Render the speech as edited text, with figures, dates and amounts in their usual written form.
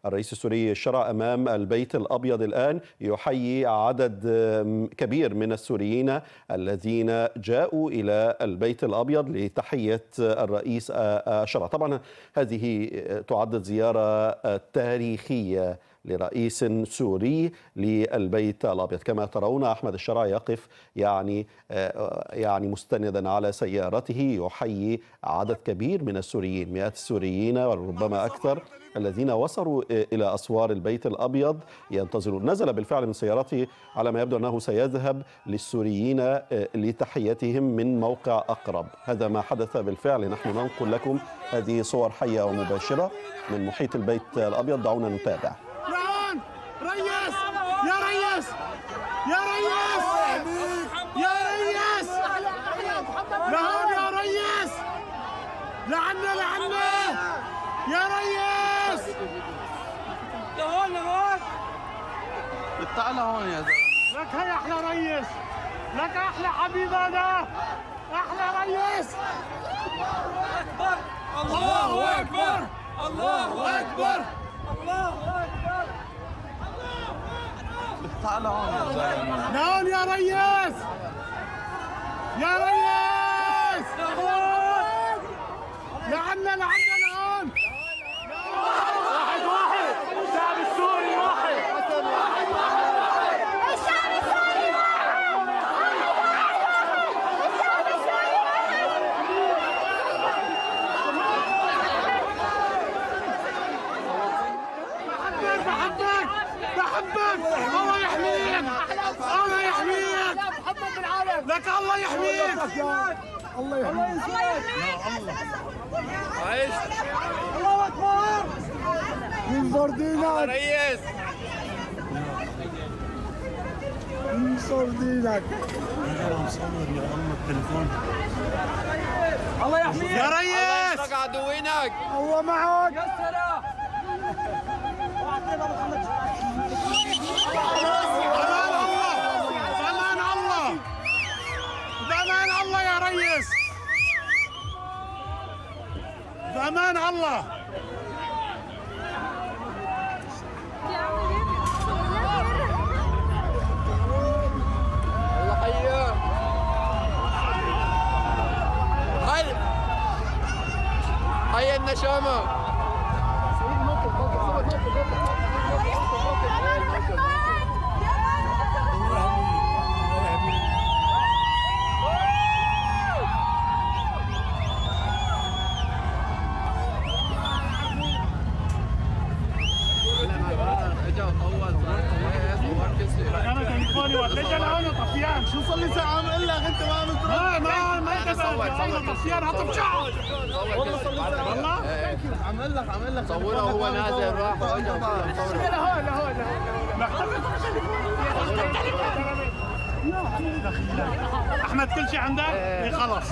الرئيس السوري الشرع أمام البيت الأبيض الآن يحيي عدد كبير من السوريين الذين جاءوا إلى البيت الأبيض لتحية الرئيس الشرع. طبعا هذه تعد زيارة تاريخية لرئيس سوري للبيت الأبيض. كما ترون أحمد الشرع يقف يعني مستندا على سيارته يحيي عدد كبير من السوريين، مئات السوريين وربما أكثر الذين وصلوا إلى أسوار البيت الأبيض ينتظرون. نزل بالفعل من سيارته، على ما يبدو أنه سيذهب للسوريين لتحيتهم من موقع أقرب. هذا ما حدث بالفعل، نحن ننقل لكم هذه صور حية ومباشرة من محيط البيت الأبيض. دعونا نتابع. ريس يا ريس يا ريس يا ريس لهون يا ريس لعنا يا ريس لهون تعال هون يا زلمه. لك هي احلى ريس، لك احلى حبيبنا، احلى ريس. الله اكبر الله اكبر الله اكبر. تعال هون يا زلمه. لهون يا ريس يا ريس لعنا لهون. واحد الشعب السوري واحد. الشعب السوري واحد. الشعب السوري واحد. بحبك الله يحميك، الله يحميك، لك الله يحميك، الله يحميك، عايش. الله اكبر ينصر دينك ريس، ينصر دينك. مصور يا الله التليفون. الله يحميك يا ريس، الله عدوينك، الله معك. بأمان الله يا ريس، بأمان الله. الله حياه. حي النشامه. انا تليفوني ليش انا هون طفيان؟ شو صار لي ساعه عم اقول لك انت ما عم ترد. ما انت طفيان هطف شعر. والله صار لي ساعه والله عم اقول لك صوره وهو نازل راح واجا لهون احمد كل شيء عندك؟ خلص